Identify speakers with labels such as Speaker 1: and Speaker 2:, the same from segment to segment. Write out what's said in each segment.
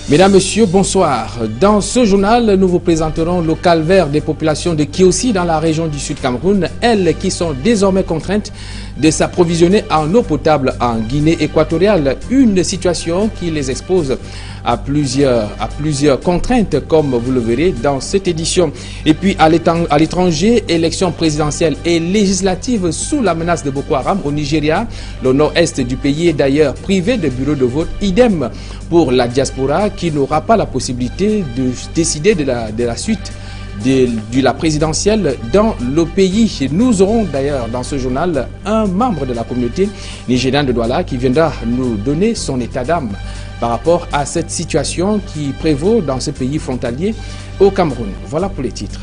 Speaker 1: Mesdames, Messieurs, bonsoir. Dans ce journal, nous vous présenterons le calvaire des populations de Kiossi dans la région du Sud Cameroun, elles qui sont désormais contraintes de s'approvisionner en eau potable en Guinée équatoriale, une situation qui les expose à plusieurs contraintes, comme vous le verrez dans cette édition. Et puis à l'étranger, élections présidentielles et législatives sous la menace de Boko Haram au Nigeria. Le nord-est du pays est d'ailleurs privé de bureaux de vote. Idem pour la diaspora qui n'aura pas la possibilité de décider de la suite de la présidentielle dans le pays. Nous aurons d'ailleurs dans ce journal un membre de la communauté nigériane de Douala qui viendra nous donner son état d'âme par rapport à cette situation qui prévaut dans ce pays frontalier au Cameroun. Voilà pour les titres.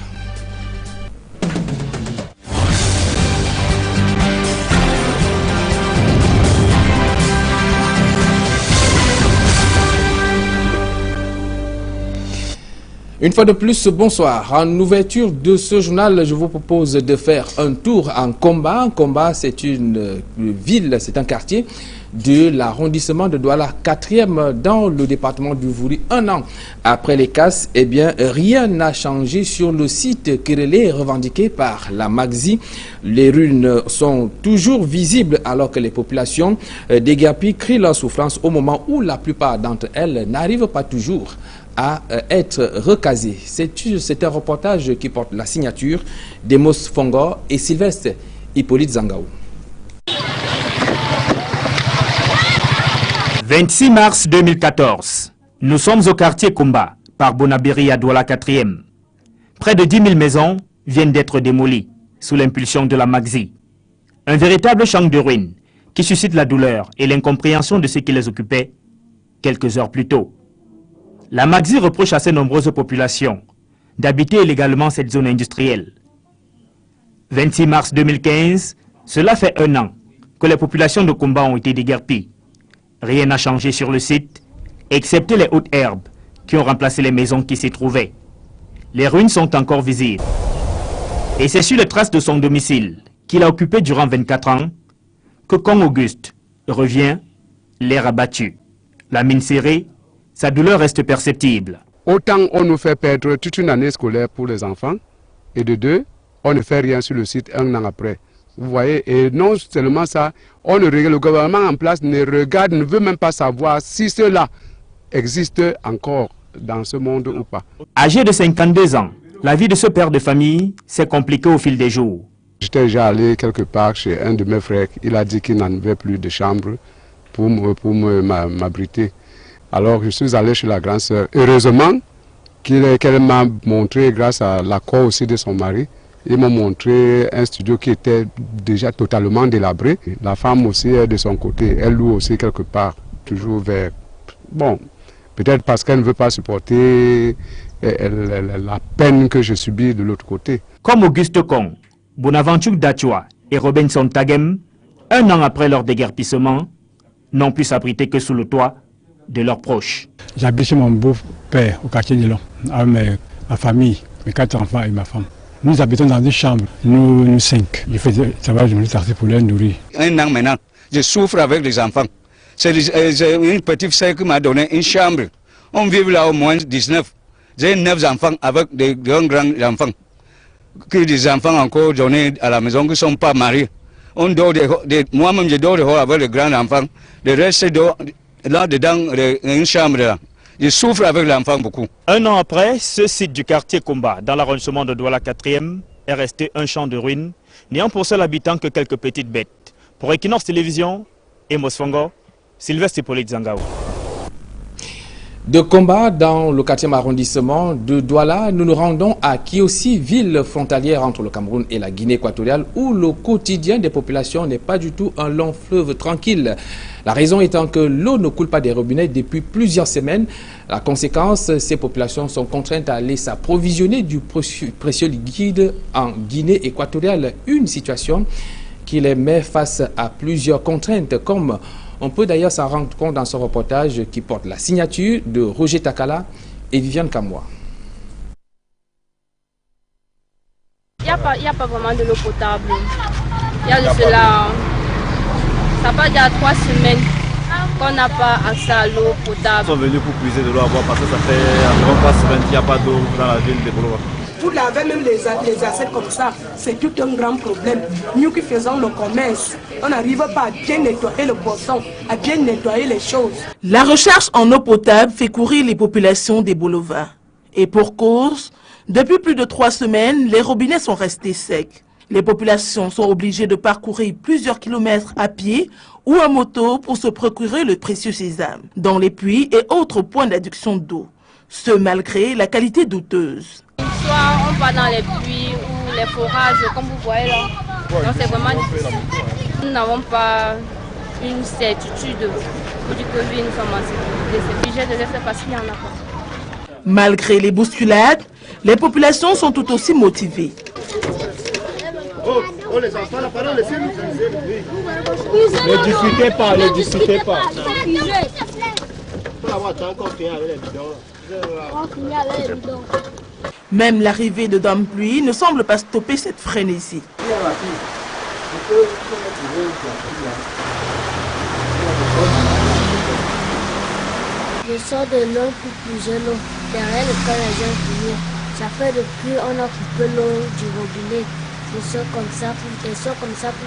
Speaker 1: Une fois de plus, bonsoir. En ouverture de ce journal, je vous propose de faire un tour en Komba. Komba, c'est une ville, c'est un quartier de l'arrondissement de Douala, 4e dans le département du Vouri. Un an après les casses, eh bien, rien n'a changé sur le site querellé revendiqué par la Magzi. Les ruines sont toujours visibles alors que les populations déguerpies crient leur souffrance au moment où la plupart d'entre elles n'arrivent pas toujours à être recasé. C'est un reportage qui porte la signature d'Emos Fongor et Sylvestre Hippolyte Zangaou.
Speaker 2: 26 mars 2014. Nous sommes au quartier Komba, par Bonabéry à Douala 4e. Près de 10 000 maisons viennent d'être démolies sous l'impulsion de la Magzi. Un véritable champ de ruines qui suscite la douleur et l'incompréhension de ceux qui les occupaient quelques heures plus tôt. La Magzi reproche à ces nombreuses populations d'habiter illégalement cette zone industrielle. 26 mars 2015, cela fait un an que les populations de Komba ont été déguerpies. Rien n'a changé sur le site, excepté les hautes herbes qui ont remplacé les maisons qui s'y trouvaient. Les ruines sont encore visibles. Et c'est sur les traces de son domicile, qu'il a occupé durant 24 ans, que quand Auguste revient, l'air abattu, la mine serrée, sa douleur reste perceptible.
Speaker 3: Autant on nous fait perdre toute une année scolaire pour les enfants, et de deux, on ne fait rien sur le site un an après. Vous voyez, et non seulement ça, le gouvernement en place ne regarde, ne veut même pas savoir si cela existe encore dans ce monde ou pas.
Speaker 2: Âgé de 52 ans, la vie de ce père de famille s'est compliquée au fil des jours.
Speaker 3: J'étais déjà allé quelque part chez un de mes frères, il a dit qu'il n'en avait plus de chambre pour m'abriter. Alors je suis allé chez la grande sœur. Heureusement qu'elle m'a montré, grâce à l'accord aussi de son mari, ils m'ont montré un studio qui était déjà totalement délabré. La femme aussi est de son côté, elle loue aussi quelque part, toujours vers... Bon, peut-être parce qu'elle ne veut pas supporter la peine que je subis de l'autre côté.
Speaker 2: Comme Auguste Kong, Bonaventure Dachua et Robinson Tagem, un an après leur déguerpissement, n'ont pu s'abriter que sous le toit de leurs proches.
Speaker 4: J'habite chez mon beau-père au quartier de Long, avec ma famille, mes 4 enfants et ma femme. Nous habitons dans une chambre, nous 5. Je faisais travail, je me suis sorti pour les nourrir.
Speaker 5: Un an maintenant, je souffre avec les enfants. C'est une petite sœur qui m'a donné une chambre. On vit là au moins 19. J'ai 9 enfants avec des grands enfants. Des enfants encore donnés à la maison qui ne sont pas mariés. Moi-même je dors dehors avec les grands enfants. Le reste là-dedans, une chambre là. Je souffre avec l'enfant beaucoup.
Speaker 2: Un an après, ce site du quartier Komba, dans l'arrondissement de Douala 4e, est resté un champ de ruines, n'ayant pour seul habitant que quelques petites bêtes. Pour Equinox Télévision, Emos Fongo, Sylvestre Hippolyte Zangaou.
Speaker 1: De Komba, dans le 4e arrondissement de Douala, nous nous rendons à Kiossi, ville frontalière entre le Cameroun et la Guinée équatoriale, où le quotidien des populations n'est pas du tout un long fleuve tranquille. La raison étant que l'eau ne coule pas des robinets depuis plusieurs semaines. La conséquence, ces populations sont contraintes à aller s'approvisionner du précieux liquide en Guinée équatoriale. Une situation qui les met face à plusieurs contraintes, comme on peut d'ailleurs s'en rendre compte dans ce reportage qui porte la signature de Roger Takala et Viviane Kamoua.
Speaker 6: Il n'y a pas vraiment de l'eau potable. Il y a de cela, ça va il y a 3 semaines. qu'on n'a pas accès à l'eau potable.
Speaker 7: Ils sont venus pour puiser de l'eau à boire parce que ça fait environ 3 semaines qu'il n'y a pas d'eau dans la ville de Bolova.
Speaker 8: Pour laver même les assiettes comme ça, c'est tout un grand problème. Nous qui faisons le commerce, on n'arrive pas à bien nettoyer le poisson, à bien nettoyer les choses.
Speaker 9: La recherche en eau potable fait courir les populations des Bolova. Et pour cause, depuis plus de 3 semaines, les robinets sont restés secs. Les populations sont obligées de parcourir plusieurs kilomètres à pied ou à moto pour se procurer le précieux sésame dans les puits et autres points d'adduction d'eau. Ce malgré la qualité douteuse.
Speaker 6: Soit on va dans les puits ou les forages, comme vous voyez là. Donc c'est vraiment difficile. Nous n'avons pas une certitude pour dire que nous sommes en sécurité. C'est obligé de laisser parce qu'il y en a pas.
Speaker 9: Malgré les bousculades, les populations sont tout aussi motivées.
Speaker 7: Oh les enfants, la parole, laissez-nous puiser.
Speaker 10: Ne discutez pas, ne discutez pas.
Speaker 9: Même l'arrivée de Dame Pluie ne semble pas stopper cette frénésie.
Speaker 11: Je sors de l'eau pour puiser l'eau. Derrière le cas, les gens venir. Ça fait depuis on a coupé l'eau du robinet. Ils sont comme ça pour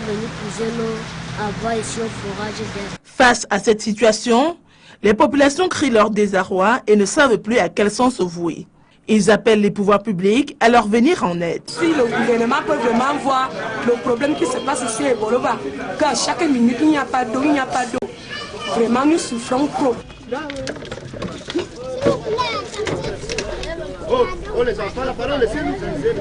Speaker 11: venir puiser l'eau à boire ici au forage d'air.
Speaker 9: Face à cette situation, les populations crient leur désarroi et ne savent plus à quel sens se vouer. Ils appellent les pouvoirs publics à leur venir en aide.
Speaker 8: Si le gouvernement peut vraiment voir le problème qui se passe ici à Bolova, qu'à chaque minute il n'y a pas d'eau, Vraiment nous souffrons trop.
Speaker 7: Oh les enfants, la parole, laissez-nous puiser.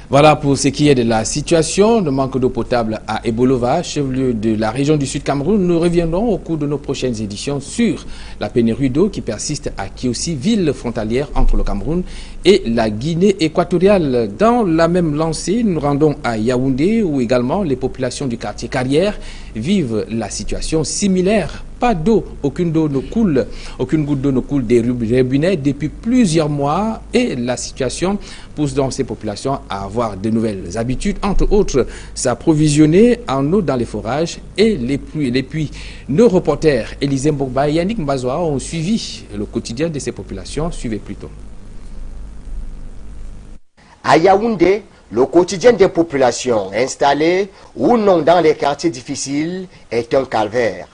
Speaker 1: Voilà pour ce qui est de la situation de manque d'eau potable à Ebolova, chef-lieu de la région du Sud Cameroun. Nous reviendrons au cours de nos prochaines éditions sur la pénurie d'eau qui persiste à Kiossi, ville frontalière entre le Cameroun et la Guinée équatoriale. Dans la même lancée, nous rendons à Yaoundé où également les populations du quartier Carrière vivent la situation similaire. Pas d'eau, aucune goutte d'eau ne coule des robinets depuis plusieurs mois et la situation pousse donc ces populations à avoir de nouvelles habitudes, entre autres s'approvisionner en eau dans les forages et les puits. Nos reporters Élisée Mbogba et Yannick Mbazoa ont suivi le quotidien de ces populations. Suivez plutôt.
Speaker 12: À Yaoundé, le quotidien des populations installées ou non dans les quartiers difficiles est un calvaire.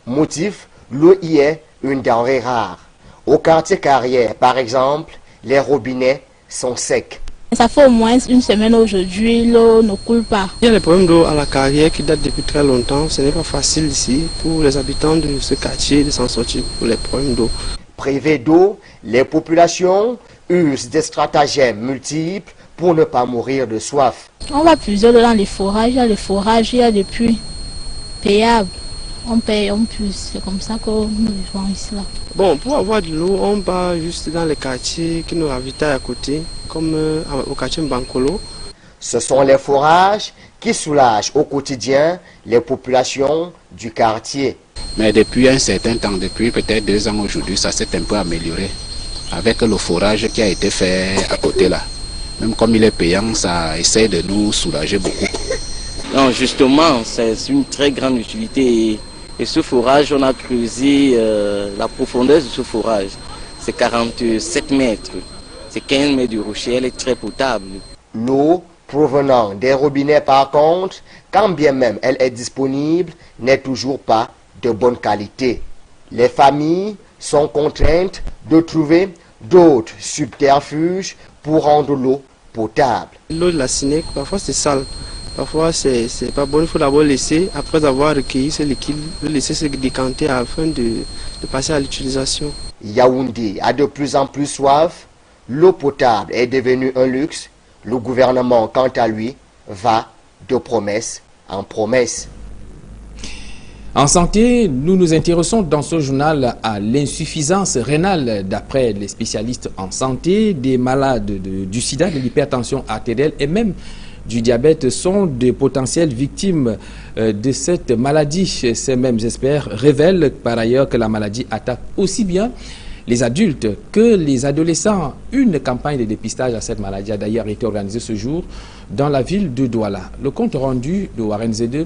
Speaker 12: Motif, l'eau y est une denrée rare. Au quartier Carrière, par exemple, les robinets sont secs.
Speaker 13: Ça fait au moins une semaine aujourd'hui, l'eau ne coule pas.
Speaker 14: Il y a les problèmes d'eau à la Carrière qui datent depuis très longtemps. Ce n'est pas facile ici pour les habitants de ce quartier de s'en sortir pour les problèmes d'eau.
Speaker 12: Privées d'eau, les populations usent des multiples pour ne pas mourir de soif.
Speaker 13: On va puiser dans les forages, il y a des puits payables. On paye, on puise, c'est comme ça que nous vivons ici là.
Speaker 14: Bon, pour avoir de l'eau, on va juste dans les quartiers qui nous ravitaillent à côté, comme au quartier Mbankolo.
Speaker 12: Ce sont les forages qui soulagent au quotidien les populations du quartier.
Speaker 15: Mais depuis un certain temps, depuis peut-être 2 ans aujourd'hui, ça s'est un peu amélioré. Avec le forage qui a été fait à côté là. Même comme il est payant, ça essaie de nous soulager beaucoup.
Speaker 16: Non, justement, c'est une très grande utilité. Et ce forage, on a creusé la profondeur de ce forage. C'est 47 mètres. C'est 15 mètres de rocher, elle est très potable.
Speaker 12: L'eau provenant des robinets, par contre, quand bien même elle est disponible, n'est toujours pas de bonne qualité. Les familles sont contraintes de trouver d'autres subterfuges pour rendre l'eau potable.
Speaker 14: L'eau de la Sénèque, parfois c'est sale. Parfois, c'est pas bon, il faut d'abord laisser, après avoir recueilli ce liquide, le laisser se décanter afin de passer à l'utilisation.
Speaker 12: Yaoundé a de plus en plus soif, l'eau potable est devenue un luxe, le gouvernement, quant à lui, va de promesse en promesse.
Speaker 1: En santé, nous nous intéressons dans ce journal à l'insuffisance rénale. D'après les spécialistes en santé, des malades du sida, de l'hypertension artérielle et même du diabète sont de potentielles victimes de cette maladie. Ces mêmes experts révèlent par ailleurs que la maladie attaque aussi bien les adultes que les adolescents. Une campagne de dépistage à cette maladie a d'ailleurs été organisée ce jour dans la ville de Douala. Le compte rendu de Warren Z2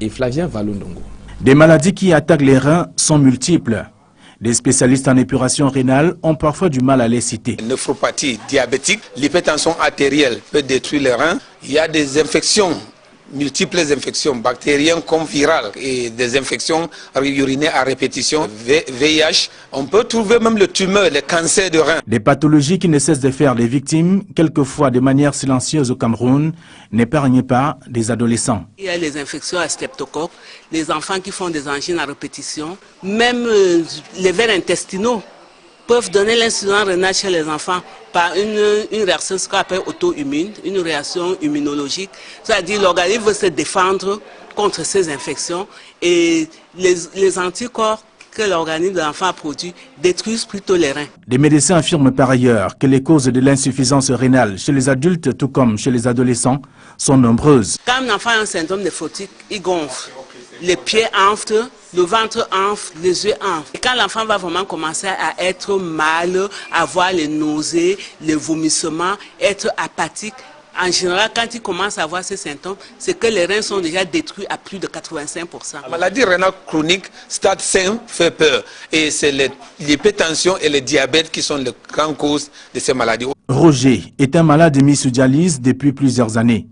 Speaker 1: et Flavien Valondongo.
Speaker 17: Des maladies qui attaquent les reins sont multiples. Des spécialistes en épuration rénale ont parfois du mal à les citer.
Speaker 18: Néphropathie diabétique, l'hypertension artérielle peut détruire les reins. Il y a des infections, multiples infections bactériennes comme virales et des infections urinaires à répétition, VIH. On peut trouver même le tumeur, le cancer de rein.
Speaker 17: Des pathologies qui ne cessent de faire les victimes, quelquefois de manière silencieuse au Cameroun, n'épargnent pas des adolescents.
Speaker 19: Il y a les infections à streptocoque, les enfants qui font des angines à répétition, même les vers intestinaux peuvent donner l'insuffisance rénale chez les enfants par une réaction ce qu'on appelle auto-immune, une réaction immunologique. C'est-à-dire l'organisme veut se défendre contre ces infections et les anticorps que l'organisme de l'enfant a produit détruisent plutôt les reins.
Speaker 17: Des médecins affirment par ailleurs que les causes de l'insuffisance rénale chez les adultes tout comme chez les adolescents sont nombreuses.
Speaker 19: Quand un enfant a un syndrome néphrotique, il gonfle. Les pieds enflent, le ventre enfle, les yeux enflent. Et quand l'enfant va vraiment commencer à être mal, avoir les nausées, les vomissements, être apathique, en général, quand il commence à avoir ces symptômes, c'est que les reins sont déjà détruits à plus de 85%.
Speaker 18: La maladie rénale chronique, stade 5, fait peur. Et c'est l'hypertension et le diabète qui sont les grandes causes de ces maladies.
Speaker 17: Roger est un malade mis sous dialyse depuis plusieurs années.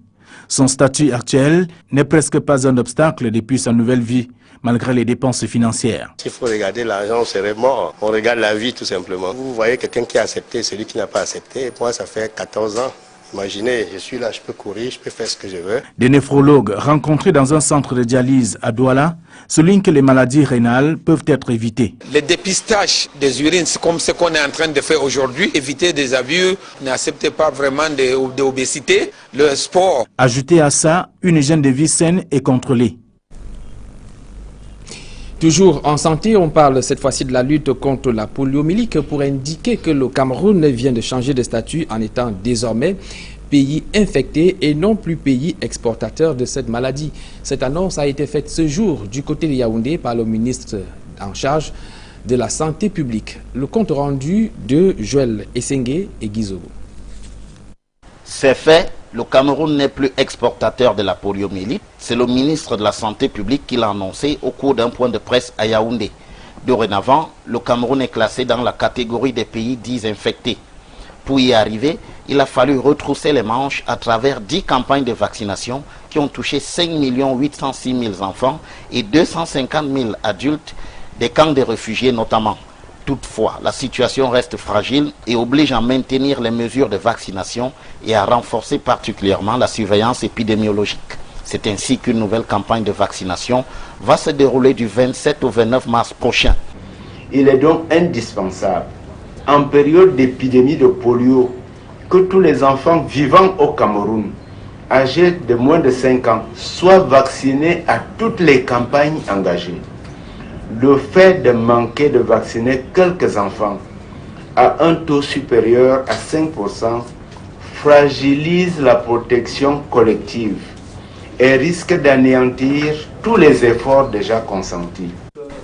Speaker 17: Son statut actuel n'est presque pas un obstacle depuis sa nouvelle vie, malgré les dépenses financières.
Speaker 20: S'il faut regarder l'argent, on serait mort. On regarde la vie tout simplement. Vous voyez quelqu'un qui a accepté, celui qui n'a pas accepté. Moi, ça fait 14 ans. Imaginez, je suis là, je peux courir, je peux faire ce que je veux.
Speaker 17: Des néphrologues rencontrés dans un centre de dialyse à Douala soulignent que les maladies rénales peuvent être évitées.
Speaker 18: Le dépistage des urines, c'est comme ce qu'on est en train de faire aujourd'hui. Éviter des abus, n'acceptez pas vraiment d'obésité, le sport.
Speaker 17: Ajoutez à ça une hygiène de vie saine et contrôlée.
Speaker 1: Toujours en santé, on parle cette fois-ci de la lutte contre la poliomyélite pour indiquer que le Cameroun vient de changer de statut en étant désormais pays infecté et non plus pays exportateur de cette maladie. Cette annonce a été faite ce jour du côté de Yaoundé par le ministre en charge de la santé publique. Le compte rendu de Joël Essengue et Guizogo.
Speaker 21: C'est fait. Le Cameroun n'est plus exportateur de la poliomyélite. C'est le ministre de la Santé publique qui l'a annoncé au cours d'un point de presse à Yaoundé. Dorénavant, le Cameroun est classé dans la catégorie des pays dits infectés. Pour y arriver, il a fallu retrousser les manches à travers 10 campagnes de vaccination qui ont touché 5 806 000 enfants et 250 000 adultes des camps de réfugiés notamment. Toutefois, la situation reste fragile et oblige à maintenir les mesures de vaccination et à renforcer particulièrement la surveillance épidémiologique. C'est ainsi qu'une nouvelle campagne de vaccination va se dérouler du 27 au 29 mars prochain.
Speaker 22: Il est donc indispensable, en période d'épidémie de polio, que tous les enfants vivant au Cameroun, âgés de moins de 5 ans, soient vaccinés à toutes les campagnes engagées. Le fait de manquer de vacciner quelques enfants à un taux supérieur à 5% fragilise la protection collective et risque d'anéantir tous les efforts déjà consentis.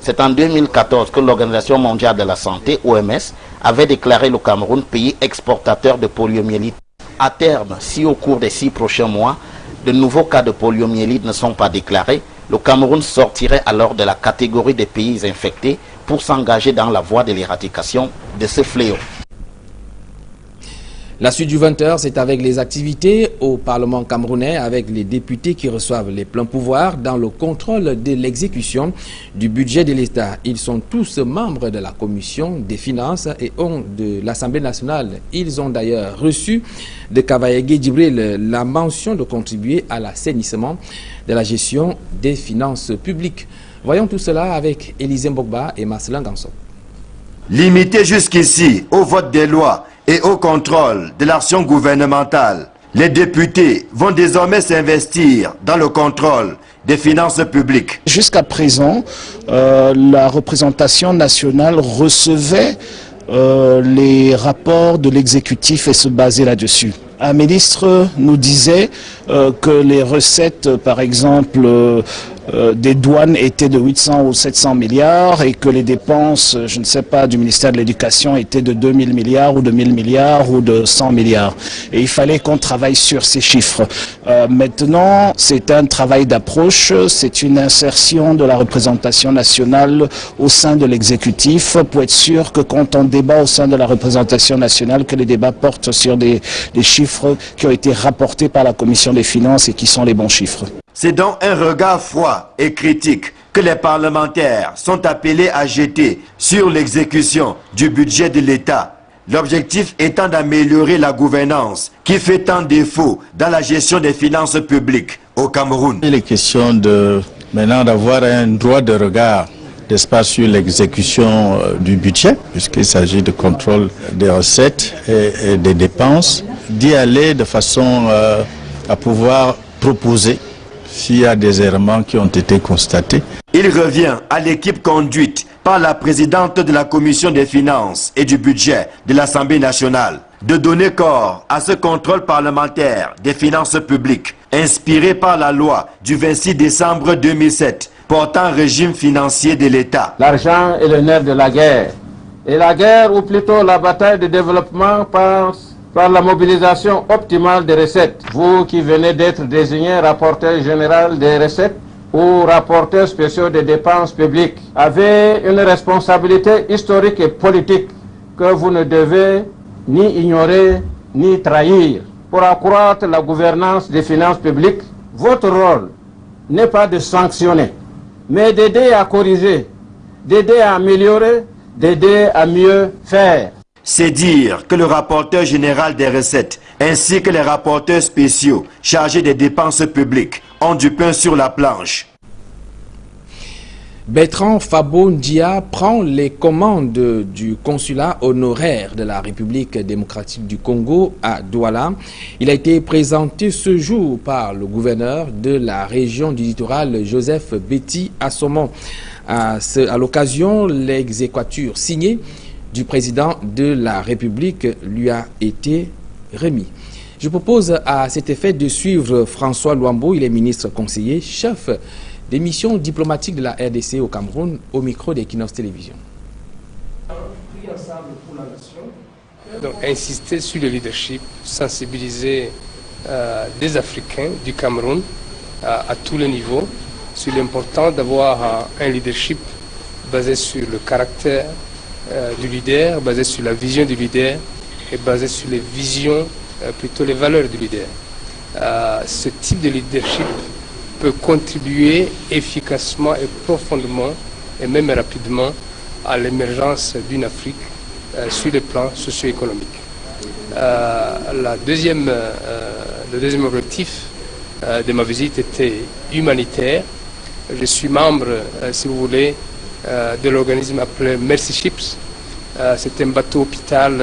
Speaker 21: C'est en 2014 que l'Organisation mondiale de la santé, OMS, avait déclaré le Cameroun pays exportateur de poliomyélite. À terme, si au cours des 6 prochains mois, de nouveaux cas de poliomyélite ne sont pas déclarés, le Cameroun sortirait alors de la catégorie des pays infectés pour s'engager dans la voie de l'éradication de ce fléau.
Speaker 1: La suite du 20h, c'est avec les activités au Parlement camerounais, avec les députés qui reçoivent les pleins pouvoirs dans le contrôle de l'exécution du budget de l'État. Ils sont tous membres de la Commission des finances et de l'Assemblée nationale. Ils ont d'ailleurs reçu de Kavayegue Djibril la mention de contribuer à l'assainissement de la gestion des finances publiques. Voyons tout cela avec Élisée Mbogba et Marcelin Ganson.
Speaker 23: Limité jusqu'ici au vote des lois et au contrôle de l'action gouvernementale, les députés vont désormais s'investir dans le contrôle des finances publiques.
Speaker 24: Jusqu'à présent, la représentation nationale recevait les rapports de l'exécutif et se basait là-dessus. Un ministre nous disait que les recettes, par exemple, des douanes étaient de 800 ou 700 milliards et que les dépenses, je ne sais pas, du ministère de l'Éducation étaient de 2000 milliards ou de 1000 milliards ou de 100 milliards. Et il fallait qu'on travaille sur ces chiffres. Maintenant, c'est un travail d'approche, c'est une insertion de la représentation nationale au sein de l'exécutif pour être sûr que quand on débat au sein de la représentation nationale, que les débats portent sur des chiffres qui ont été rapportés par la Commission des finances et qui sont les bons chiffres.
Speaker 23: C'est donc un regard froid et critique que les parlementaires sont appelés à jeter sur l'exécution du budget de l'État. L'objectif étant d'améliorer la gouvernance qui fait tant défaut dans la gestion des finances publiques au Cameroun.
Speaker 2: Il est question maintenant d'avoir un droit de regard, n'est-ce pas, sur l'exécution du budget, puisqu'il s'agit de contrôle des recettes et des dépenses, d'y aller de façon à pouvoir proposer s'il y a des errements qui ont été constatés.
Speaker 23: Il revient à l'équipe conduite par la présidente de la Commission des finances et du budget de l'Assemblée nationale de donner corps à ce contrôle parlementaire des finances publiques inspiré par la loi du 26 décembre 2007 portant régime financier de l'État.
Speaker 3: L'argent est le nerf de la guerre. Et la guerre, ou plutôt la bataille de développement, passe par la mobilisation optimale des recettes. Vous qui venez d'être désigné rapporteur général des recettes ou rapporteur spécial des dépenses publiques, avez une responsabilité historique et politique que vous ne devez ni ignorer ni trahir. Pour accroître la gouvernance des finances publiques, votre rôle n'est pas de sanctionner, mais d'aider à corriger, d'aider à améliorer, d'aider à mieux faire.
Speaker 23: C'est dire que le rapporteur général des recettes ainsi que les rapporteurs spéciaux chargés des dépenses publiques ont du pain sur la planche.
Speaker 1: Bertrand Fabo Ndia prend les commandes du consulat honoraire de la République démocratique du Congo à Douala. Il a été présenté ce jour par le gouverneur de la région du littoral, Joseph Betty Assomon. À l'occasion, l'exéquatur signé du président de la République lui a été remis. Je propose à cet effet de suivre François Luambo, il est ministre conseiller, chef des missions diplomatiques de la RDC au Cameroun, au micro d'Equinox Télévision.
Speaker 4: Donc insister sur le leadership, sensibiliser les Africains du Cameroun à tous les niveaux, sur l'importance d'avoir un leadership basé sur le caractère du leader, basé sur la vision du leader et basé sur les visions, plutôt les valeurs du leader. Ce type de leadership peut contribuer efficacement et profondément et même rapidement à l'émergence d'une Afrique sur le plan socio-économique. Le deuxième objectif de ma visite était humanitaire. Je suis membre, si vous voulez, de l'organisme appelé Mercy Ships. C'est un bateau hôpital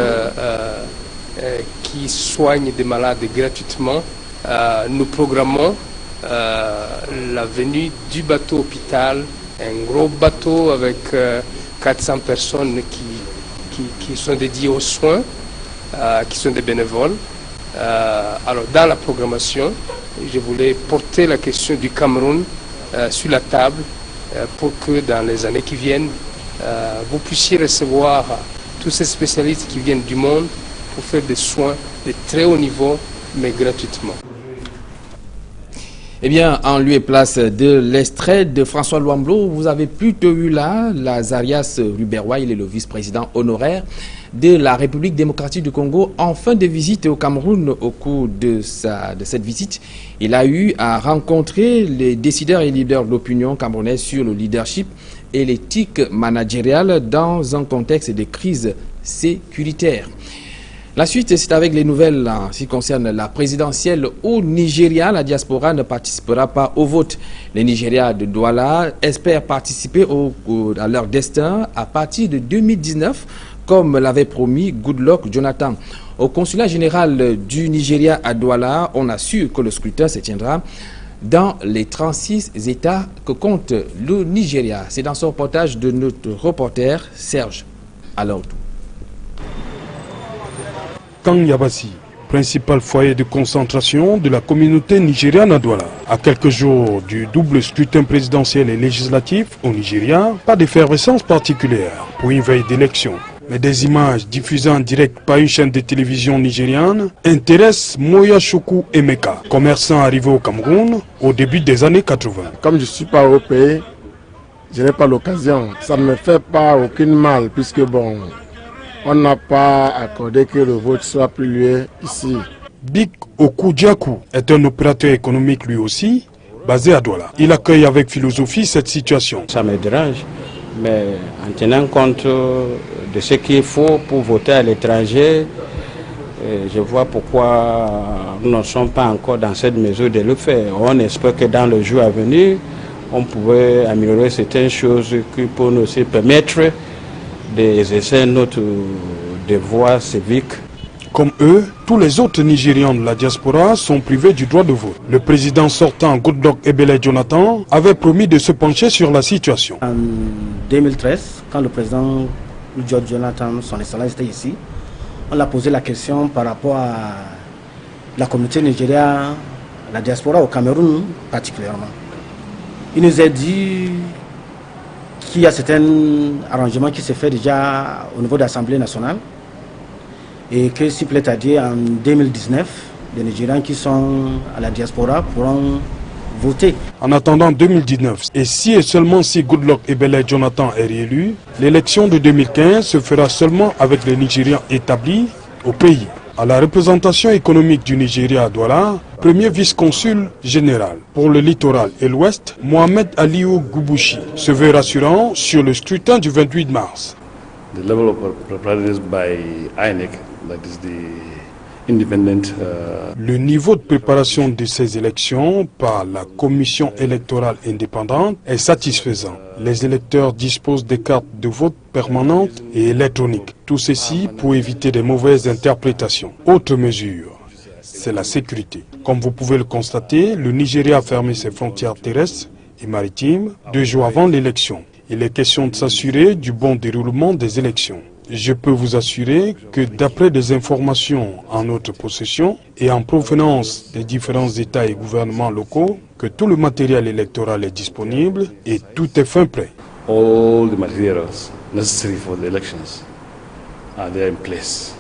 Speaker 4: qui soigne des malades gratuitement. Nous programmons la venue du bateau hôpital, un gros bateau avec 400 personnes qui sont dédiées aux soins, qui sont des bénévoles. Alors dans la programmation, je voulais porter la question du Cameroun sur la table pour que dans les années qui viennent, vous puissiez recevoir tous ces spécialistes qui viennent du monde pour faire des soins de très haut niveau, mais gratuitement.
Speaker 1: Eh bien, en lieu et place de l'extrait de François Luambo, vous avez plutôt eu là Lazarias Ruberwa, il est le vice-président honoraire de la République démocratique du Congo. En fin de visite au Cameroun, au cours de cette visite, il a eu à rencontrer les décideurs et leaders de l'opinion camerounaise sur le leadership et l'éthique managériale dans un contexte de crise sécuritaire. La suite, c'est avec les nouvelles en ce qui concerne la présidentielle au Nigeria. La diaspora ne participera pas au vote. Les Nigériens de Douala espèrent participer à leur destin à partir de 2019, comme l'avait promis Goodluck Jonathan. Au consulat général du Nigeria à Douala, on assure que le scrutin se tiendra dans les 36 États que compte le Nigeria. C'est dans ce reportage de notre reporter Serge Alaoudou.
Speaker 5: Kang Yabassi, principal foyer de concentration de la communauté nigériane à Douala. À quelques jours du double scrutin présidentiel et législatif au Nigeria, pas d'effervescence particulière pour une veille d'élection. Mais des images diffusées en direct par une chaîne de télévision nigériane intéressent Moya Choku Emeka, commerçant arrivé au Cameroun au début des années 80.
Speaker 6: Comme je ne suis pas au pays, je n'ai pas l'occasion. Ça ne me fait pas aucun mal puisque bon, on n'a pas accordé que le vote soit plus lieu ici.
Speaker 5: Bik Okudjaku est un opérateur économique lui aussi, basé à Douala. Il accueille avec philosophie cette situation.
Speaker 10: Ça me dérange, mais en tenant compte de ce qu'il faut pour voter à l'étranger, je vois pourquoi nous ne sommes pas encore dans cette mesure de le faire. On espère que dans le jour à venir, on pouvait améliorer certaines choses qui pour nous aussi permettre d'exercer notre devoir civique.
Speaker 5: Comme eux, tous les autres Nigérians de la diaspora sont privés du droit de vote. Le président sortant Goodluck Ebele Jonathan avait promis de se pencher sur la situation.
Speaker 10: En 2013, quand le président Goodluck Jonathan, son excellence, était ici, on a posé la question par rapport à la communauté nigériane, la diaspora au Cameroun particulièrement. Il nous a dit qu'il y a certains arrangements qui se font déjà au niveau de l'Assemblée nationale et que, s'il plaît à dire, en 2019, les Nigérians qui sont à la diaspora pourront voter.
Speaker 5: En attendant 2019, et si et seulement si Goodluck Ebele Jonathan est réélu, l'élection de 2015 se fera seulement avec les Nigérians établis au pays. À la représentation économique du Nigeria à Douala, premier vice-consul général pour le littoral et l'ouest, Mohamed Aliou Goubouchi, se veut rassurant sur le scrutin du 28 mars.
Speaker 11: The level of preparedness by INEC, that is the independent,
Speaker 5: Le niveau de préparation de ces élections par la commission électorale indépendante est satisfaisant. Les électeurs disposent des cartes de vote permanentes et électroniques. Tout ceci pour éviter des mauvaises interprétations. Autre mesure, c'est la sécurité. Comme vous pouvez le constater, le Nigeria a fermé ses frontières terrestres et maritimes 2 jours avant l'élection. Il est question de s'assurer du bon déroulement des élections. Je peux vous assurer que d'après des informations en notre possession et en provenance des différents États et gouvernements locaux, que tout le matériel électoral est disponible et tout est fin prêt.
Speaker 11: all the materials necessary for the elections are there in place.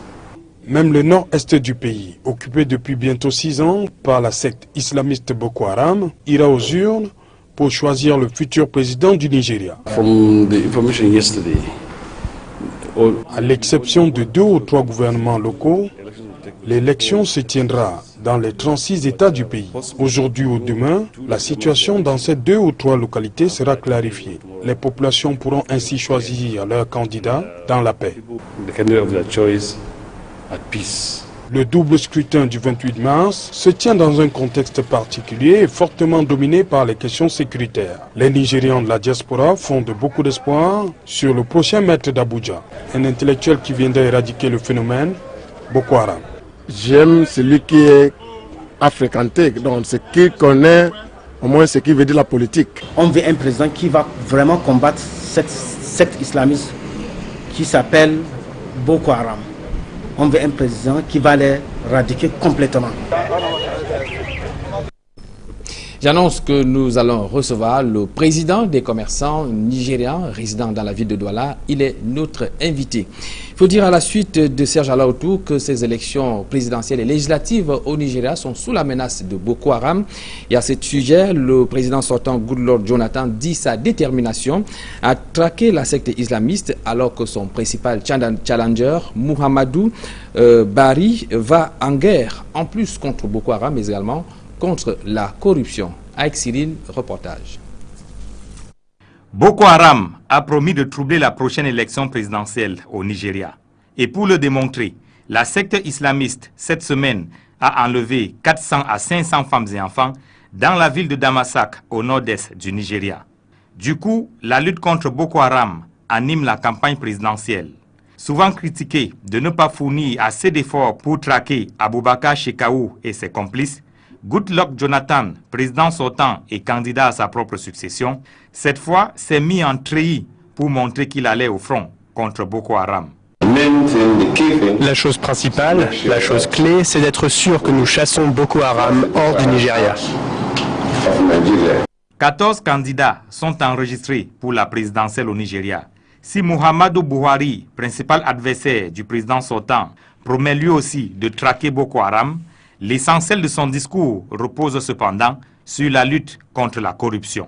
Speaker 5: Même le nord-est du pays, occupé depuis bientôt 6 ans par la secte islamiste Boko Haram, ira aux urnes pour choisir le futur président du Nigeria.
Speaker 11: From the information yesterday,
Speaker 5: à l'exception de 2 ou 3 gouvernements locaux, l'élection se tiendra dans les 36 États du pays. Aujourd'hui ou demain, la situation dans ces 2 ou 3 localités sera clarifiée. Les populations pourront ainsi choisir leur candidat dans la paix.
Speaker 11: the candidate of their choice at peace.
Speaker 5: Le double scrutin du 28 mars se tient dans un contexte particulier et fortement dominé par les questions sécuritaires. Les Nigérians de la diaspora font de beaucoup d'espoir sur le prochain maître d'Abuja, un intellectuel qui viendra éradiquer le phénomène Boko Haram.
Speaker 6: J'aime celui qui est à fréquenter, donc ce qui connaît au moins ce qui veut dire la politique.
Speaker 10: On veut un président qui va vraiment combattre cette secte islamiste qui s'appelle Boko Haram. On veut un président qui va les éradiquer complètement.
Speaker 1: J'annonce que nous allons recevoir le président des commerçants nigérians résidant dans la ville de Douala. Il est notre invité. Il faut dire à la suite de Serge Alaoutou que ces élections présidentielles et législatives au Nigeria sont sous la menace de Boko Haram. Et à ce sujet, le président sortant Goodluck Jonathan dit sa détermination à traquer la secte islamiste alors que son principal challenger, Muhammadu Bari, va en guerre, en plus contre Boko Haram, mais également contre la corruption. Avec Cyril, reportage.
Speaker 25: Boko Haram a promis de troubler la prochaine élection présidentielle au Nigeria. Et pour le démontrer, la secte islamiste, cette semaine, a enlevé 400 à 500 femmes et enfants dans la ville de Damasak, au nord-est du Nigeria. Du coup, la lutte contre Boko Haram anime la campagne présidentielle. Souvent critiqué de ne pas fournir assez d'efforts pour traquer Abubakar Shekau et ses complices, Goodluck Jonathan, président sortant et candidat à sa propre succession, cette fois s'est mis en treillis pour montrer qu'il allait au front contre Boko Haram.
Speaker 7: La chose principale, la chose clé, c'est d'être sûr que nous chassons Boko Haram hors du Nigeria.
Speaker 25: 14 candidats sont enregistrés pour la présidentielle au Nigeria. Si Muhammadu Buhari, principal adversaire du président sortant, promet lui aussi de traquer Boko Haram, l'essentiel de son discours repose cependant sur la lutte contre la corruption.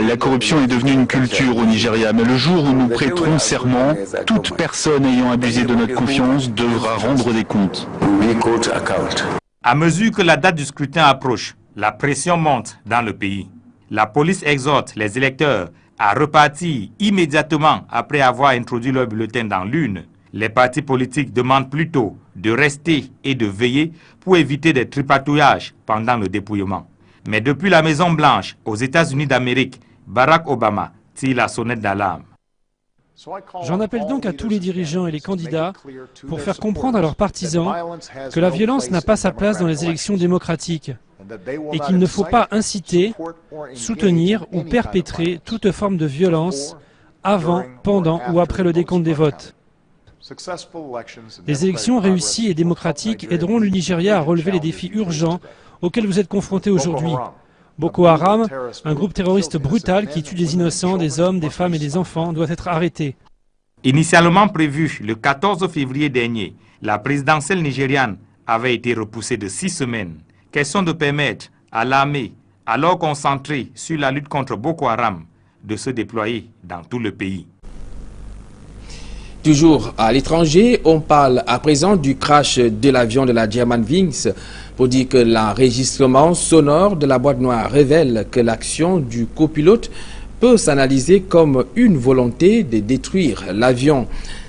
Speaker 8: La corruption est devenue une culture au Nigeria, mais le jour où nous prêterons serment, toute personne ayant abusé de notre confiance devra rendre des comptes.
Speaker 25: À mesure que la date du scrutin approche, la pression monte dans le pays. La police exhorte les électeurs à repartir immédiatement après avoir introduit leur bulletin dans l'urne. Les partis politiques demandent plutôt de rester et de veiller pour éviter des tripatouillages pendant le dépouillement. Mais depuis la Maison-Blanche, aux États-Unis d'Amérique, Barack Obama tire la sonnette d'alarme.
Speaker 9: J'en appelle donc à tous les dirigeants et les candidats pour faire comprendre à leurs partisans que la violence n'a pas sa place dans les élections démocratiques et qu'il ne faut pas inciter, soutenir ou perpétrer toute forme de violence avant, pendant ou après le décompte des votes. Les élections réussies et démocratiques aideront le Nigeria à relever les défis urgents auxquels vous êtes confrontés aujourd'hui. Boko Haram, un groupe terroriste brutal qui tue des innocents, des hommes, des femmes et des enfants, doit être arrêté.
Speaker 25: Initialement prévu le 14 février dernier, la présidentielle nigériane avait été repoussée de 6 semaines. Question de permettre à l'armée, alors concentrée sur la lutte contre Boko Haram, de se déployer dans tout le pays.
Speaker 1: Toujours à l'étranger, on parle à présent du crash de l'avion de la Germanwings pour dire que l'enregistrement sonore de la boîte noire révèle que l'action du copilote peut s'analyser comme une volonté de détruire l'avion.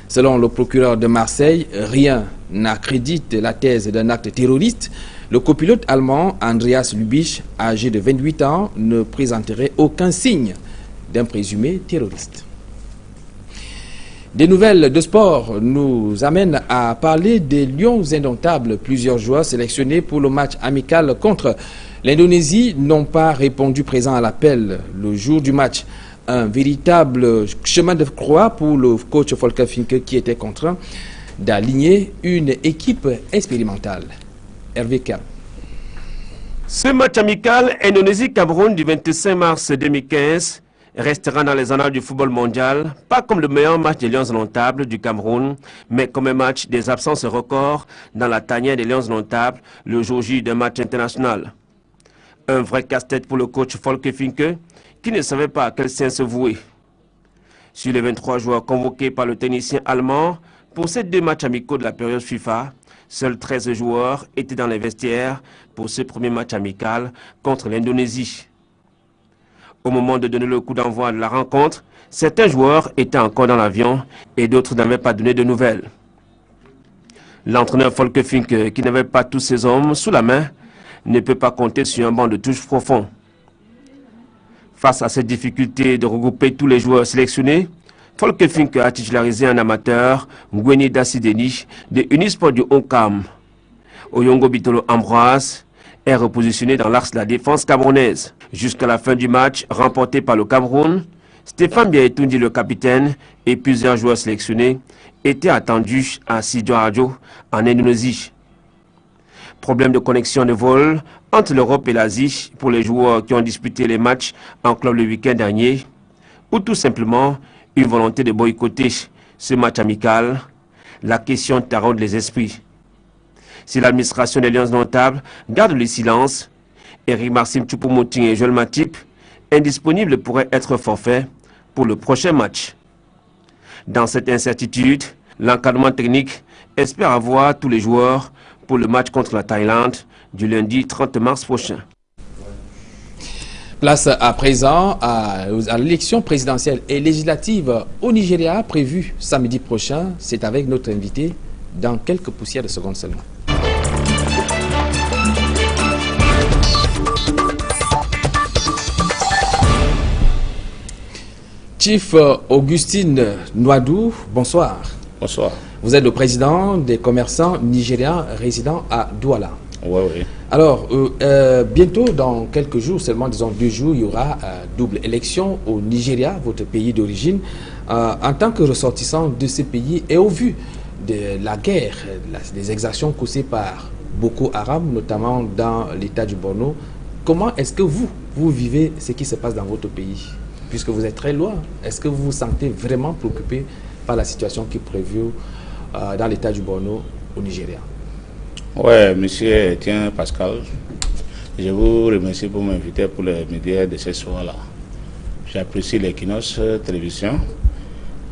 Speaker 1: Selon le procureur de Marseille, rien n'accrédite la thèse d'un acte terroriste. Le copilote allemand Andreas Lubitsch, âgé de 28 ans, ne présenterait aucun signe d'un présumé terroriste. Des nouvelles de sport nous amènent à parler des Lions indomptables. Plusieurs joueurs sélectionnés pour le match amical contre l'Indonésie n'ont pas répondu présent à l'appel le jour du match. Un véritable chemin de croix pour le coach Volker Finke qui était contraint d'aligner une équipe expérimentale. Hervé Kam.
Speaker 13: Ce match amical Indonésie-Cameroun du 25 mars 2015 restera dans les annales du football mondial, pas comme le meilleur match des Lions indomptables du Cameroun, mais comme un match des absences records dans la tanière des Lions indomptables le jour J d'un match international. Un vrai casse-tête pour le coach Volker Finke, qui ne savait pas à quel sien se vouer. Sur les 23 joueurs convoqués par le technicien allemand pour ces 2 matchs amicaux de la période FIFA, seuls 13 joueurs étaient dans les vestiaires pour ce premier match amical contre l'Indonésie. Au moment de donner le coup d'envoi de la rencontre, certains joueurs étaient encore dans l'avion et d'autres n'avaient pas donné de nouvelles. L'entraîneur Volker Finke, qui n'avait pas tous ses hommes sous la main, ne peut pas compter sur un banc de touche profond. Face à cette difficulté de regrouper tous les joueurs sélectionnés, Volker Finke a titularisé un amateur, Ngweni Dassideni, de Unisport du Onkam. Oyongo Bitolo Ambroise est repositionné dans l'axe de la défense camerounaise. Jusqu'à la fin du match, remporté par le Cameroun, Stéphane Biaïtoundi, le capitaine, et plusieurs joueurs sélectionnés étaient attendus à Sidoarjo, en Indonésie. Problème de connexion de vol entre l'Europe et l'Asie pour les joueurs qui ont disputé les matchs en club le week-end dernier, ou tout simplement une volonté de boycotter ce match amical. La question taraude les esprits. Si l'administration des Lions indomptables garde le silence, Eric Marcim Choupo-Moting et Joël Matip, indisponibles, pourraient être forfaits pour le prochain match. Dans cette incertitude, l'encadrement technique espère avoir tous les joueurs pour le match contre la Thaïlande du lundi 30 mars prochain.
Speaker 1: Place à présent à l'élection présidentielle et législative au Nigeria prévue samedi prochain. C'est avec notre invité dans quelques poussières de secondes seulement. Chief Augustine Noadou, bonsoir.
Speaker 15: Bonsoir.
Speaker 1: Vous êtes le président des commerçants nigérians résidant à Douala.
Speaker 15: Oui, oui.
Speaker 1: Alors, bientôt, dans quelques jours, seulement disons 2 jours, il y aura double élection au Nigeria, votre pays d'origine. En tant que ressortissant de ces pays et au vu de la guerre, des exactions causées par Boko Haram, notamment dans l'état du Borno, comment est-ce que vous vivez ce qui se passe dans votre pays? Puisque vous êtes très loin, est-ce que vous vous sentez vraiment préoccupé par la situation qui est prévue dans l'état du Borno au Nigeria?
Speaker 12: Oui, monsieur Etienne Pascal, je vous remercie pour m'inviter pour les médias de ce soir-là. J'apprécie l'Equinox télévision.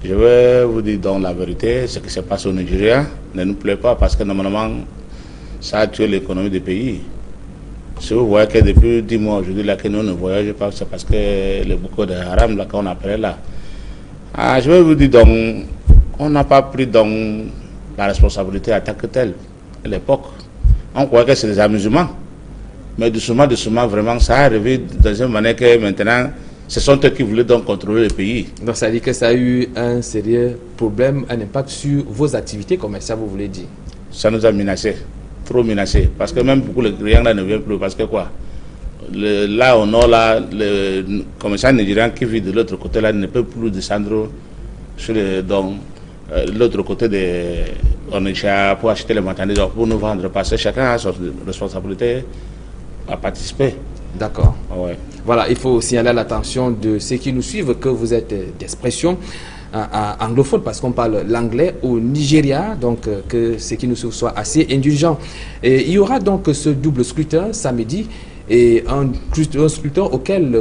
Speaker 12: Je vais vous dire dans la vérité, ce qui se passe au Nigeria ne nous plaît pas parce que normalement, ça a tué l'économie du pays. Si vous voyez que depuis 10 mois aujourd'hui, là, que nous ne voyageons pas, c'est parce que le Boko de Haram, là, qu'on appelle là. Je vais vous dire, donc, on n'a pas pris donc, la responsabilité à tant que telle à l'époque. On croyait que c'est des amusements. Mais doucement, vraiment, ça est arrivé dans une manière que maintenant, ce sont eux qui voulaient donc contrôler le pays.
Speaker 1: Donc ça dit que ça a eu un sérieux problème, un impact sur vos activités commerciales, vous voulez dire?
Speaker 12: Ça nous a menacés, trop menacés. Parce que même beaucoup de clients là ne viennent plus. Parce que quoi? Là au nord, là, le commerçant nigérian qui vit de l'autre côté là ne peut plus descendre sur l'autre côté de Onitsha pour acheter les marchandises, pour nous vendre. Parce que chacun a son responsabilité à participer.
Speaker 1: D'accord.
Speaker 12: Ouais.
Speaker 1: Voilà, il faut signaler à l'attention de ceux qui nous suivent que vous êtes d'expression anglophone parce qu'on parle l'anglais au Nigeria, donc que ceux qui nous suivent soient assez indulgents. Et il y aura donc ce double scrutin samedi et un scrutin auquel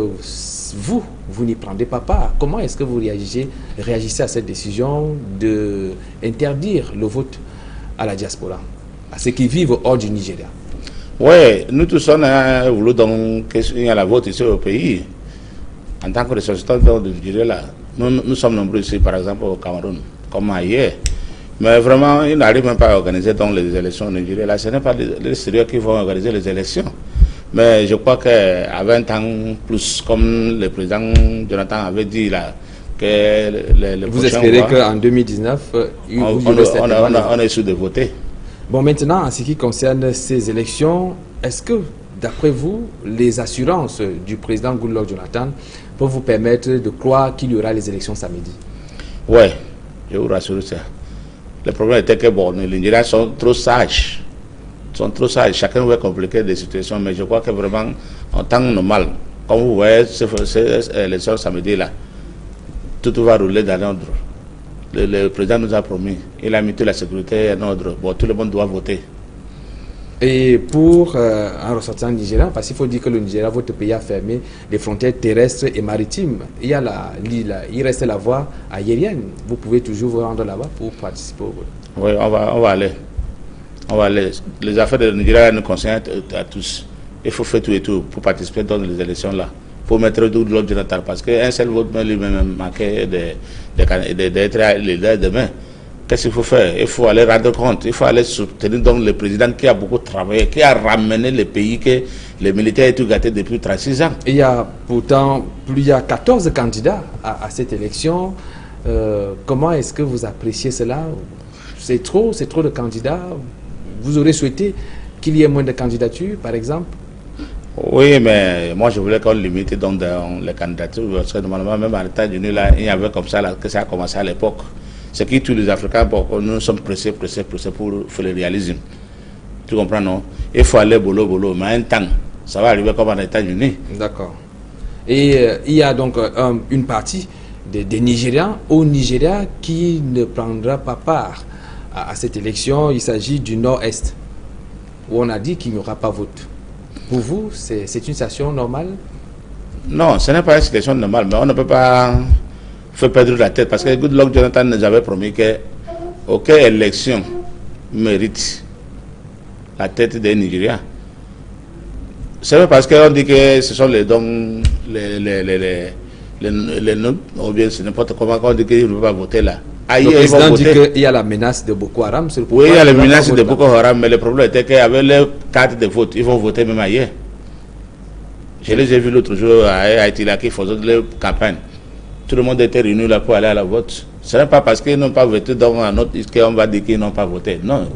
Speaker 1: vous n'y prendrez pas part. Comment est-ce que vous réagissez à cette décision d'interdire le vote à la diaspora, à ceux qui vivent hors du Nigeria?
Speaker 12: Oui, nous tous on a voulu donc qu'il y a la vote ici au pays. En tant que ressortissants du Nigeria, là, nous sommes nombreux ici, par exemple au Cameroun, comme ailleurs. Mais vraiment, ils n'arrivent même pas à organiser donc, les élections au Nigeria. Là, ce n'est pas les Syriens qui vont organiser les élections. Mais je crois qu'à 20 ans plus, comme le président Jonathan avait dit là, que
Speaker 1: vous espérez qu'en 2019,
Speaker 12: on est sûr de voter.
Speaker 1: Bon, maintenant, en ce qui concerne ces élections, est-ce que, d'après vous, les assurances du président Goodluck Jonathan peuvent vous permettre de croire qu'il y aura les élections samedi?
Speaker 12: Oui, je vous rassure ça. Le problème était que bon, les Nigériens sont trop sages. Chacun veut compliquer des situations, mais je crois que vraiment, en temps normal, comme vous voyez, ces élections samedi-là, tout va rouler dans l'ordre. Le président nous a promis, il a mis toute la sécurité en ordre. Bon, tout le monde doit voter.
Speaker 1: Et pour un ressortissant nigérien, parce qu'il faut dire que le Nigeria, votre pays, a fermé les frontières terrestres et maritimes. Il y a il reste la voie aérienne. Vous pouvez toujours vous rendre là-bas pour participer au vote.
Speaker 12: Oui, on va aller. On va aller. Les affaires du Nigeria nous concernent à tous. Il faut faire tout et tout pour participer dans les élections là. Pour mettre l'autre Jonathan, parce qu'un seul vote lui-même manquait d'être leader demain. Qu'est-ce qu'il faut faire? Il faut aller rendre compte, il faut aller soutenir donc le président qui a beaucoup travaillé, qui a ramené le pays que les militaires étaient gâtés depuis 36 ans.
Speaker 1: Il y a pourtant il y a 14 candidats à cette élection. Comment est-ce que vous appréciez cela? C'est trop de candidats? Vous aurez souhaité qu'il y ait moins de candidatures, par exemple?
Speaker 12: Oui, mais moi je voulais qu'on limite donc dans les candidatures, parce que normalement même à l'État-Unis, là, il y avait comme ça là, que ça a commencé à l'époque. Ce qui tue les Africains, bon, nous sommes pressés pour faire le réalisme. Tu comprends, non? Il faut aller boulot, mais un temps, ça va arriver comme à l'État-Unis.
Speaker 1: D'accord. Et il y a donc une partie des Nigérians au Nigeria qui ne prendra pas part à cette élection. Il s'agit du Nord-Est, où on a dit qu'il n'y aura pas vote. Pour vous, c'est une situation normale? Non, ce n'est pas une situation normale, mais on ne peut pas faire perdre la tête parce que Goodluck Jonathan nous avait promis qu'aucune élection mérite la tête des Nigériens. C'est vrai parce qu'on dit que ce sont les dons, les noms, ou bien c'est n'importe comment qu'on dit qu'ils ne peuvent pas voter là. Le président dit qu'il y a la menace de Boko Haram.
Speaker 12: Oui, il y a la menace de Boko Haram, mais le problème était qu'avec les cartes de vote, ils vont voter même ailleurs. Je les ai vus l'autre jour à Haïti, là, qui faisaient leur campagne. Tout le monde était réuni là pour aller à la vote. Ce n'est pas parce qu'ils n'ont pas voté dans un autre qu'on va dire qu'ils n'ont pas voté. Non,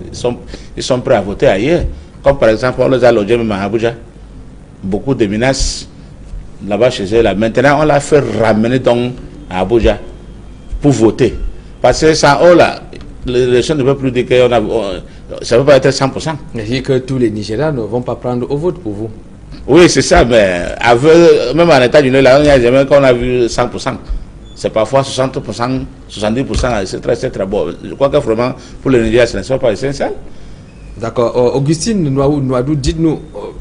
Speaker 12: ils sont prêts à voter ailleurs. Comme par exemple, on les a logés même à Abuja. Beaucoup de menaces là-bas chez eux. Là. Maintenant, on l'a fait ramener donc à Abuja. pour voter. Parce que sans eux là, l'élection ne peut plus dire que ça ne peut pas être 100%.
Speaker 1: Et que tous les Nigérians ne vont pas prendre au vote pour vous.
Speaker 12: Oui, c'est ça, mais même en États-Unis, là, il n'y a jamais qu'on a vu 100%. C'est parfois 60%, 70%, c'est très bon. Je crois que vraiment, pour les Nigériens, ce n'est pas essentiel.
Speaker 1: D'accord. Augustine Nouadou, dites-nous,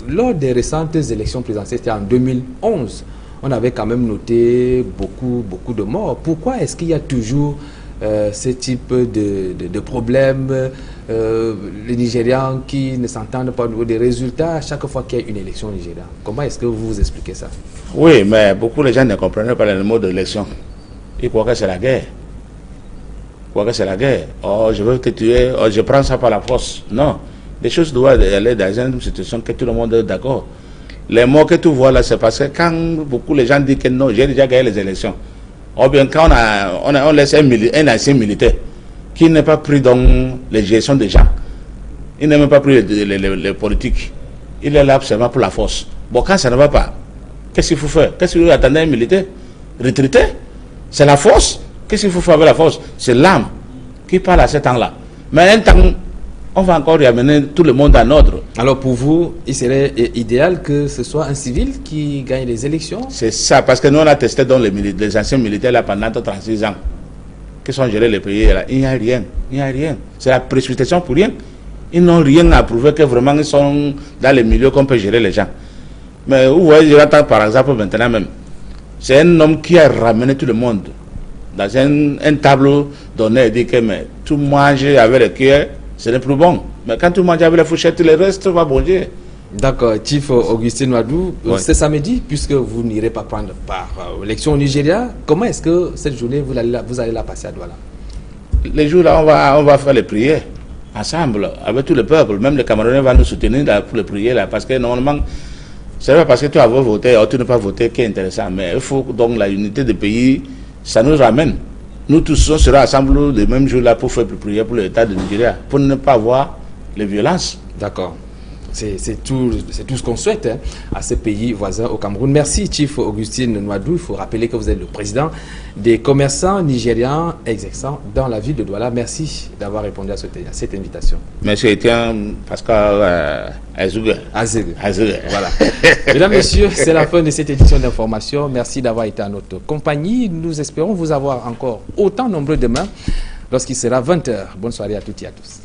Speaker 1: lors des récentes élections présidentielles, c'était en 2011, on avait quand même noté beaucoup de morts. Pourquoi est-ce qu'il y a toujours ce type de problèmes, les Nigérians qui ne s'entendent pas au niveau des résultats à chaque fois qu'il y a une élection au Nigeria? Comment est-ce que vous expliquez ça?
Speaker 12: Oui, mais beaucoup de gens ne comprennent pas le mot de l'élection. Ils croient que c'est la guerre. Ils croient que c'est la guerre. Oh, je veux te tuer, oh, je prends ça par la force. Non. Les choses doivent aller dans une situation que tout le monde est d'accord. Les mots que tu vois là, c'est parce que quand beaucoup de gens disent que non, j'ai déjà gagné les élections. Ou bien quand on laisse un ancien militaire qui n'est pas pris dans les gestions des gens, il n'a même pas pris les politiques, il est là seulement pour la force. Bon, quand ça ne va pas, qu'est-ce qu'il faut faire? Qu'est-ce qu'il faut attendre un militaire? Retraité? C'est la force. Qu'est-ce qu'il faut faire avec la force? C'est l'âme qui parle à ce temps-là. Mais un temps, on va encore y amener tout le monde en ordre.
Speaker 1: Alors pour vous, il serait idéal que ce soit un civil qui gagne les élections?
Speaker 12: C'est ça, parce que nous on a testé dans les anciens militaires là pendant 36 ans, qui sont gérés les pays là. Il n'y a rien, il n'y a rien. C'est la précipitation pour rien. Ils n'ont rien à prouver que vraiment ils sont dans les milieux qu'on peut gérer les gens. Mais vous voyez, je l'attends par exemple maintenant même. C'est un homme qui a ramené tout le monde dans un tableau donné et dit que mais, tout manger avec le cœur, ce n'est plus bon. Mais quand tu manges avec les fourchettes, le reste va manger.
Speaker 1: D'accord, Chief Augustine Nouadou, c'est samedi, puisque vous n'irez pas prendre part aux élections au Nigeria. Comment est-ce que cette journée, vous allez la passer à Douala?
Speaker 12: Les jours là, on va faire les prières ensemble, avec tout le peuple. Même les Camerounais vont nous soutenir là, pour les prières là, parce que normalement, c'est pas parce que tu as voté ou tu n'as pas voté qui est intéressant. Mais il faut donc la unité des pays, ça nous ramène. Nous tous, on sera ensemble le même jour là pour faire prière pour l'État de Nigeria, pour ne pas voir les violences.
Speaker 1: D'accord. C'est tout ce qu'on souhaite à ces pays voisins au Cameroun. Merci, Chief Augustine Nouadou. Il faut rappeler que vous êtes le président des commerçants nigérians exerçant dans la ville de Douala. Merci d'avoir répondu à cette invitation.
Speaker 12: Merci, Etienne Pascal Azougue.
Speaker 1: Voilà. Mesdames, Messieurs, c'est la fin de cette édition d'information. Merci d'avoir été à notre compagnie. Nous espérons vous avoir encore autant nombreux demain lorsqu'il sera 20h. Bonne soirée à toutes et à tous.